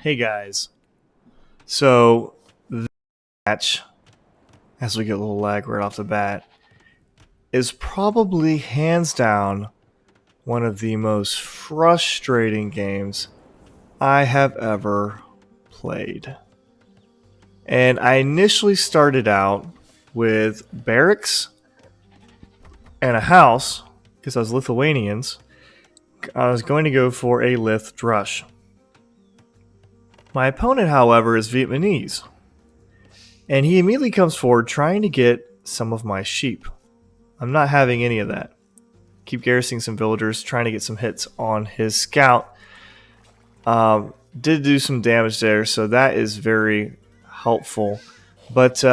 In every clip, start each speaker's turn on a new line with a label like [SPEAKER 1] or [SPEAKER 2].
[SPEAKER 1] Hey guys, so the match, as we get a little lag right off the bat, is probably hands down one of the most frustrating games I have ever played. And I initially started out with barracks and a house, because I was Lithuanians. I was going to go for a Lith Drush. My opponent, however, is Vietnamese. And he immediately comes forward trying to get some of my sheep. I'm not having any of that. Keep garrisoning some villagers, trying to get some hits on his scout. Did do some damage there, so that is very helpful. But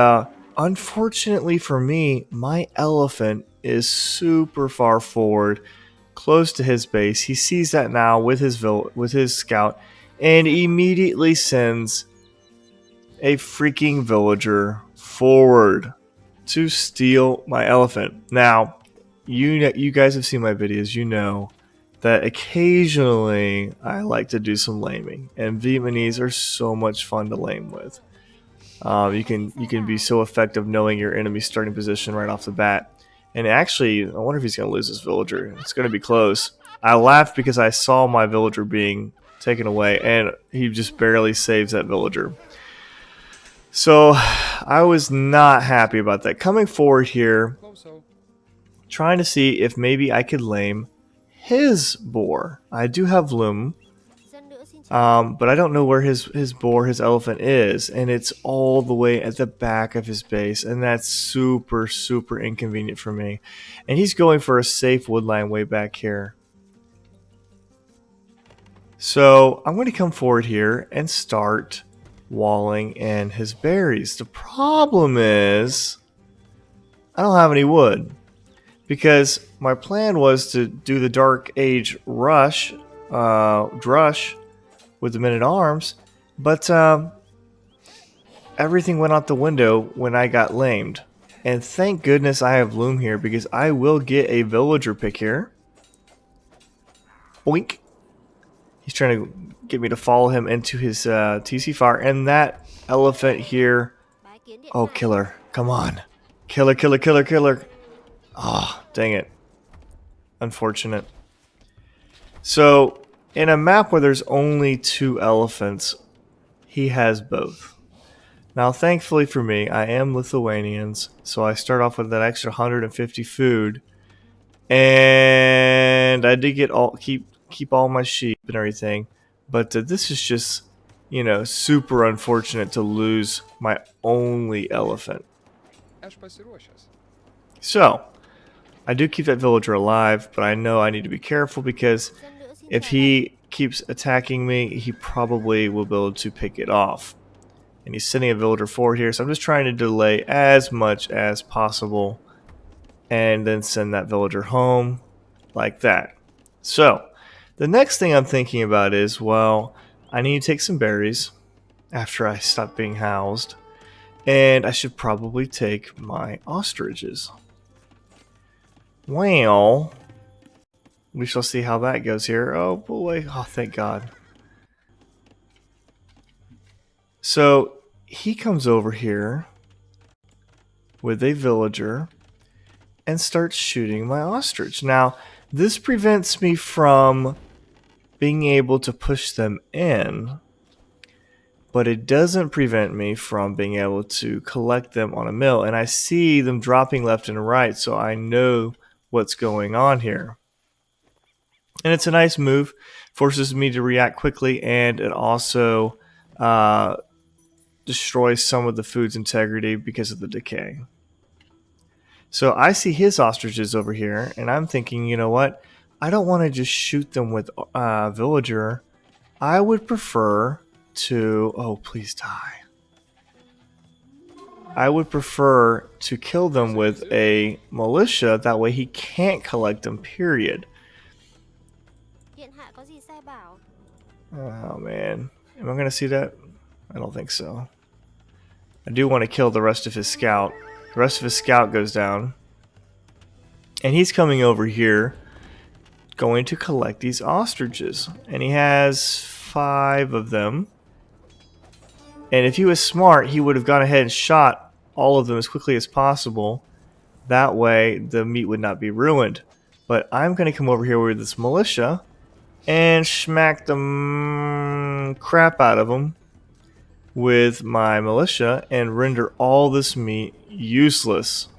[SPEAKER 1] unfortunately for me, my elephant is super far forward, close to his base. He sees that now with his scout, and immediately sends a freaking villager forward to steal my elephant. Now, you guys have seen my videos. You know that occasionally I like to do some laming, and Vietnamese are so much fun to lame with. You can be so effective knowing your enemy's starting position right off the bat. And actually, I wonder if he's going to lose his villager. It's going to be close. I laughed because I saw my villager being taken away, and he just barely saves that villager. So I was not happy about that. Coming forward here, trying to see if maybe I could lame his boar. I do have loom, but I don't know where his elephant is, and it's all the way at the back of his base, and that's super inconvenient for me. And he's going for a safe woodline way back here. So I'm going to come forward here and start walling in his berries. The problem is I don't have any wood, because my plan was to do the Dark Age drush with the men-at-arms, but everything went out the window when I got lamed. And thank goodness I have loom here, because I will get a villager pick here. Oink. He's trying to get me to follow him into his TC fire, and that elephant here. Oh, killer. Come on. Killer. Oh, dang it. Unfortunate. So, in a map where there's only 2 elephants, he has both. Now, thankfully for me, I am Lithuanians, so I start off with that extra 150 food, and I did get keep all my sheep and everything, but this is just, you know, super unfortunate to lose my only elephant. So, I do keep that villager alive, but I know I need to be careful, because if he keeps attacking me, he probably will be able to pick it off. And he's sending a villager forward here, so I'm just trying to delay as much as possible and then send that villager home like that. So, the next thing I'm thinking about is, well, I need to take some berries after I stop being housed, and I should probably take my ostriches. Well, we shall see how that goes here. Oh boy, oh thank God. So he comes over here with a villager and starts shooting my ostrich. Now, this prevents me from being able to push them in, but it doesn't prevent me from being able to collect them on a mill. And I see them dropping left and right, so I know what's going on here. And it's a nice move, forces me to react quickly, and it also destroys some of the food's integrity because of the decay. So I see his ostriches over here, and I'm thinking, you know what? I don't want to just shoot them with villager. I would prefer to... Oh, please die. I would prefer to kill them with a militia. That way he can't collect them, period. Oh, man. Am I going to see that? I don't think so. I do want to kill the rest of his scout. The rest of his scout goes down. And he's coming over here, going to collect these ostriches. And he has 5 of them. And if he was smart, he would have gone ahead and shot all of them as quickly as possible. That way, the meat would not be ruined. But I'm going to come over here with this militia and smack the crap out of them with my militia and render all this meat useless.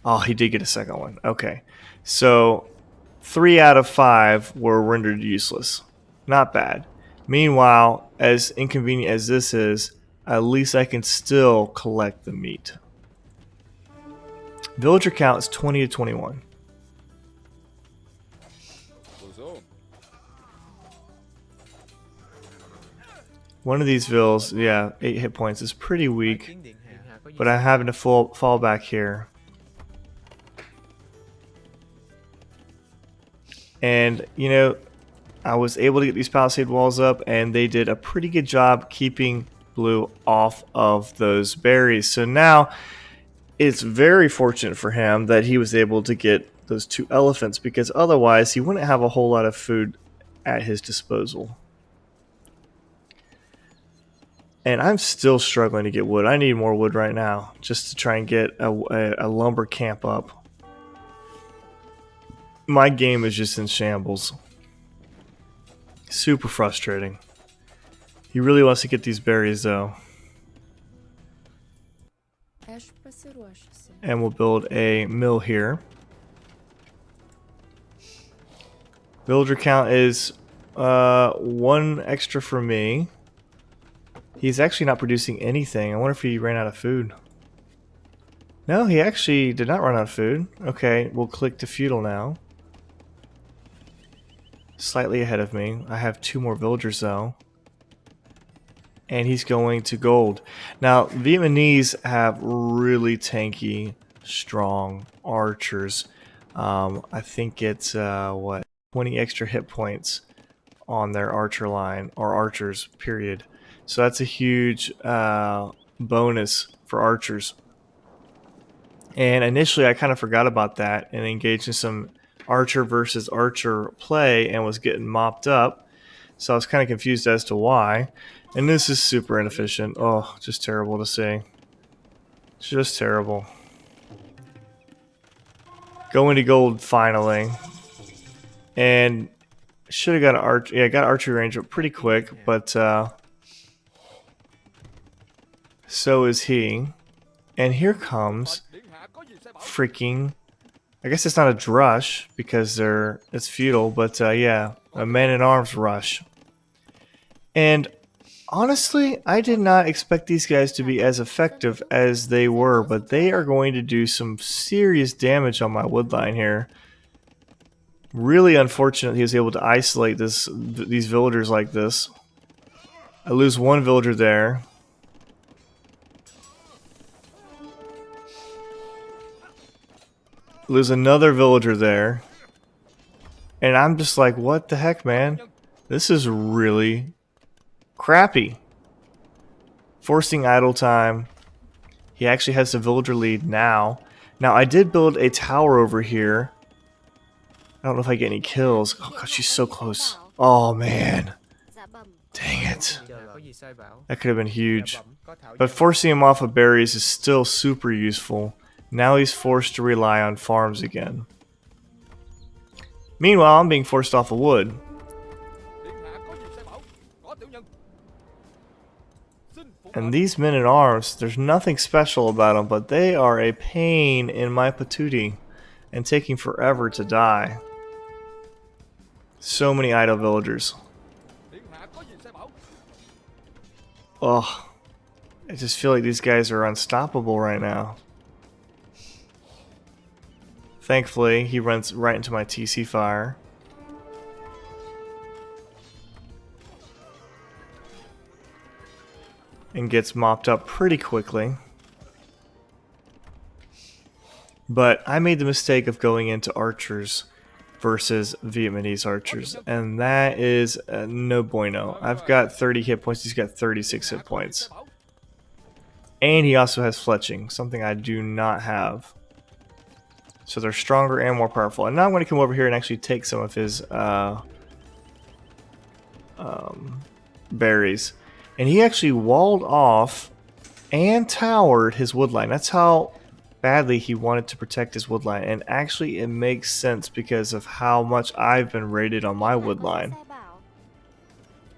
[SPEAKER 1] Oh, he did get a second one. Okay. So 3 out of 5 were rendered useless. Not bad. Meanwhile, as inconvenient as this is, at least I can still collect the meat. Villager count is 20 to 21. One of these vills, yeah, 8 hit points is pretty weak, but I'm having to fall back here. And, you know, I was able to get these palisade walls up, and they did a pretty good job keeping blue off of those berries. So now it's very fortunate for him that he was able to get those 2 elephants, because otherwise he wouldn't have a whole lot of food at his disposal. And I'm still struggling to get wood. I need more wood right now just to try and get a lumber camp up. My game is just in shambles. Super frustrating. He really wants to get these berries though. And we'll build a mill here. Villager count is 1 extra for me. He's actually not producing anything. I wonder if he ran out of food. No, he actually did not run out of food. Okay, we'll click to feudal now. Slightly ahead of me. I have 2 more villagers though. And he's going to gold. Now, Vietnamese have really tanky, strong archers. I think it's, what, 20 extra hit points on their archer line, or archers, period. So that's a huge bonus for archers. And initially I kind of forgot about that and engaged in some archer versus archer play and was getting mopped up. So I was kind of confused as to why. And this is super inefficient. Oh, just terrible to see. Just terrible. Going to gold finally. And should have got an archer. Yeah, I got archery range up pretty quick, but so is he. And here comes freaking, I guess it's not a drush because it's feudal, but yeah, a man-at-arms rush. And honestly, I did not expect these guys to be as effective as they were, but they are going to do some serious damage on my woodline here. Really unfortunate he was able to isolate these villagers like this. I lose 1 villager there. Lose another villager there. And I'm just like, what the heck, man? This is really crappy. Forcing idle time. He actually has the villager lead now. Now, I did build a tower over here. I don't know if I get any kills. Oh, God, she's so close. Oh, man. Dang it. That could have been huge. But forcing him off of berries is still super useful. Now he's forced to rely on farms again. Meanwhile, I'm being forced off of wood. And these men-at-arms, there's nothing special about them, but they are a pain in my patootie and taking forever to die. So many idle villagers. Oh, I just feel like these guys are unstoppable right now. Thankfully, he runs right into my TC fire. And gets mopped up pretty quickly. But I made the mistake of going into archers versus Vietnamese archers, and that is no bueno. I've got 30 hit points, he's got 36 hit points. And he also has fletching, something I do not have. So they're stronger and more powerful. And now I'm going to come over here and actually take some of his berries. And he actually walled off and towered his woodline. That's how badly he wanted to protect his woodline. And actually it makes sense because of how much I've been rated on my woodline.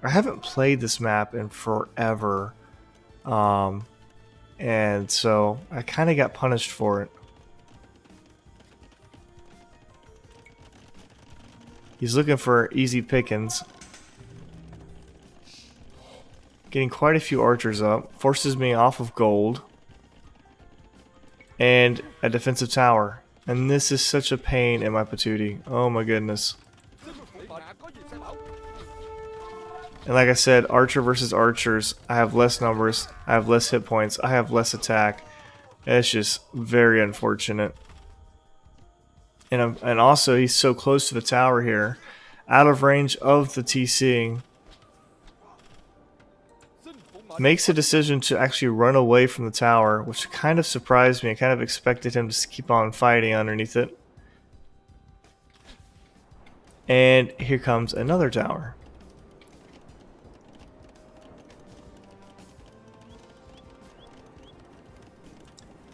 [SPEAKER 1] I haven't played this map in forever. And so I kind of got punished for it. He's looking for easy pickings. Getting quite a few archers up. Forces me off of gold. And a defensive tower. And this is such a pain in my patootie. Oh my goodness. And like I said, archer versus archers, I have less numbers, I have less hit points, I have less attack. It's just very unfortunate. And also, he's so close to the tower here, out of range of the TC. Makes a decision to actually run away from the tower, which kind of surprised me. I kind of expected him to keep on fighting underneath it. And here comes another tower.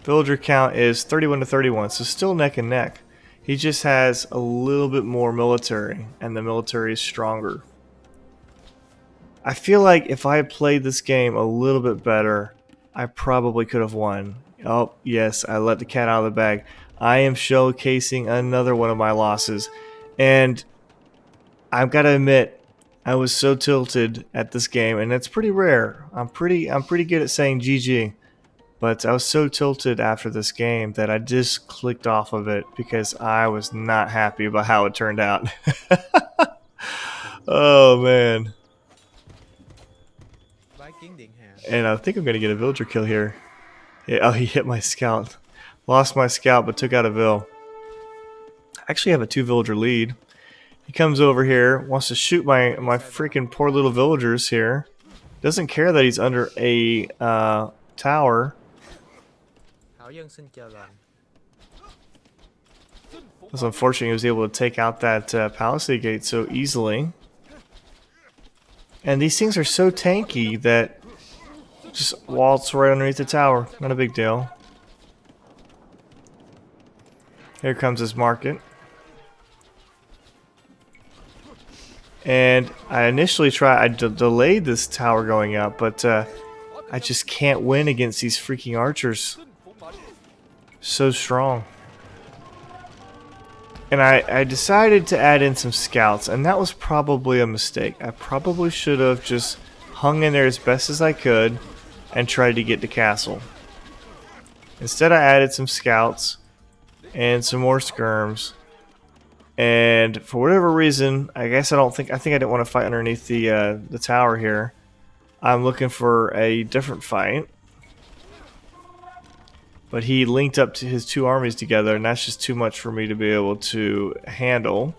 [SPEAKER 1] Villager count is 31 to 31, so still neck and neck. He just has a little bit more military, and the military is stronger. I feel like if I had played this game a little bit better, I probably could have won. Oh, yes, I let the cat out of the bag. I am showcasing another one of my losses, and I've got to admit, I was so tilted at this game, and it's pretty rare. I'm pretty good at saying GG. But I was so tilted after this game that I just clicked off of it because I was not happy about how it turned out. Oh man. And I think I'm going to get a villager kill here. Yeah, oh, he hit my scout. Lost my scout but took out a vill. I actually have a 2 villager lead. He comes over here, wants to shoot my freaking poor little villagers here. Doesn't care that he's under a tower. It's unfortunate he was able to take out that palisade gate so easily. And these things are so tanky that just waltz right underneath the tower. Not a big deal. Here comes his market. And I initially delayed this tower going up, but I just can't win against these freaking archers. So strong. And I decided to add in some scouts, and that was probably a mistake. I probably should have just hung in there as best as I could and tried to get the castle. Instead I added some scouts and some more skirms. And for whatever reason, I think I didn't want to fight underneath the tower here. I'm looking for a different fight. But he linked up to his 2 armies together, and that's just too much for me to be able to handle.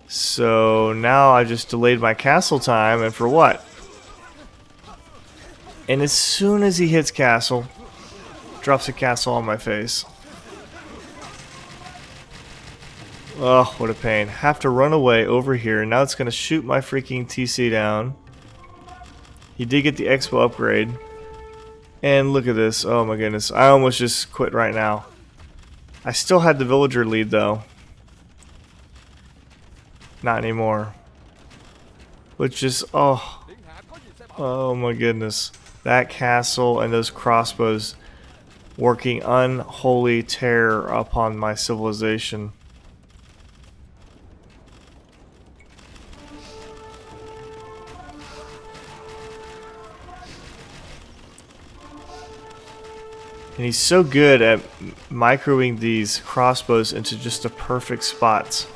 [SPEAKER 1] So now I just delayed my castle time, and for what? And as soon as he hits castle, drops a castle on my face. Oh, what a pain. Have to run away over here, and now it's going to shoot my freaking TC down. He did get the Expo upgrade. And look at this. Oh my goodness. I almost just quit right now. I still had the villager lead though. Not anymore. Which is, oh my goodness. That castle and those crossbows working unholy terror upon my civilization. And he's so good at microing these crossbows into just the perfect spots.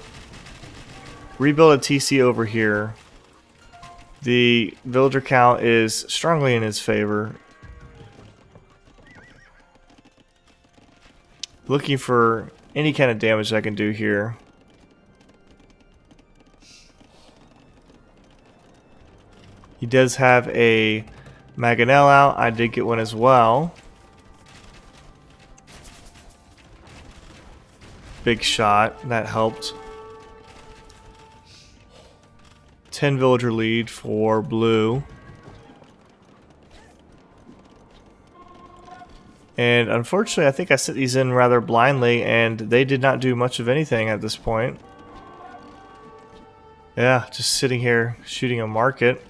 [SPEAKER 1] Rebuild a TC over here. The villager count is strongly in his favor. Looking for any kind of damage I can do here. He does have a Mangonel out. I did get one as well. Big shot. That helped. 10 villager lead for blue. And unfortunately, I think I set these in rather blindly, and they did not do much of anything at this point. Yeah, just sitting here shooting a market.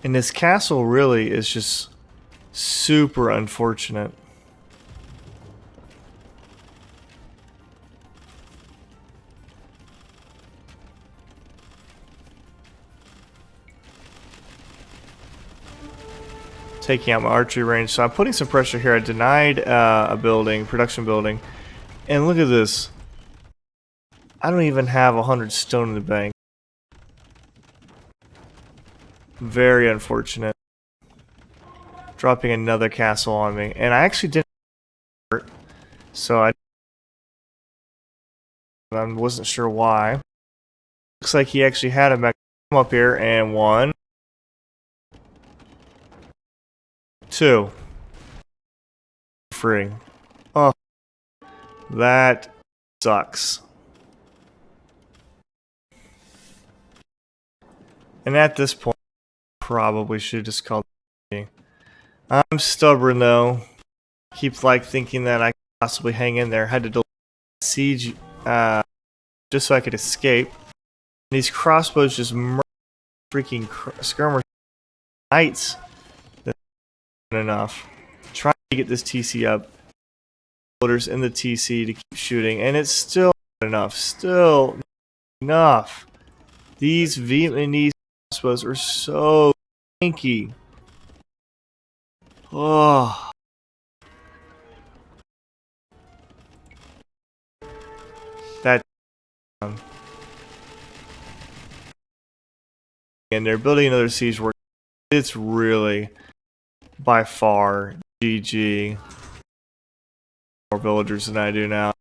[SPEAKER 1] And this castle really is just super unfortunate. Taking out my archery range, so I'm putting some pressure here. I denied a building, production building, and look at this. I don't even have 100 stone in the bank. Very unfortunate. Dropping another castle on me, and I actually didn't hurt, so I wasn't sure why. Looks like he actually had a mech come up here, and 1, 2, free. Oh, that sucks. And at this point, probably should just call it. I'm stubborn though. Keep like thinking that I could possibly hang in there. Had to delete siege just so I could escape. And these crossbows just murder freaking skirmishers. Knights. That's not enough. Trying to get this TC up. Loaders in the TC to keep shooting, and it's still not enough. Still not enough. These Vietnamese crossbows are so tanky. Oh. That. And they're building another siege work. It's really, by far, GG. More villagers than I do now.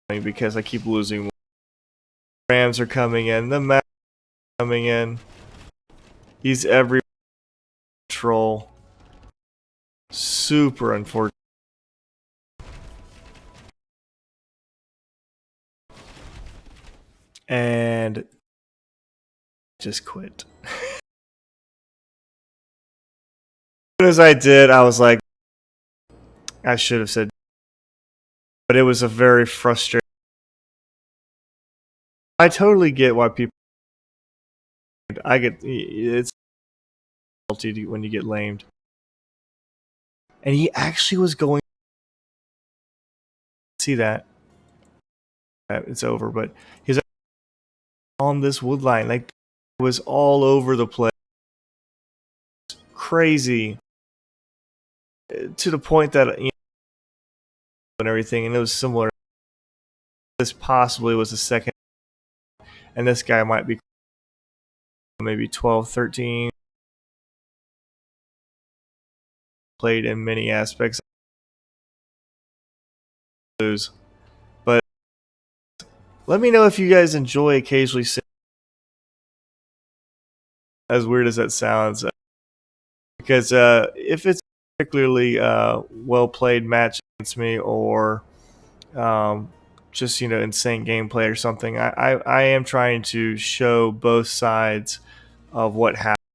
[SPEAKER 1] Because I keep losing. Rams are coming in. The map coming in. He's every troll. Super unfortunate. And just quit. As soon as I did, I was like, I should have said, but it was a very frustrating. I totally get why people. I get it's when you get lamed, and he actually was going. See that? It's over, but he's on this wood line, like it was all over the place, crazy, to the point that and everything, and it was similar. This possibly was the second, and this guy might be maybe 12, 13. Played in many aspects. But let me know if you guys enjoy occasionally saying, as weird as that sounds, because if it's particularly well played match against me, or just insane gameplay or something, I am trying to show both sides of what happened.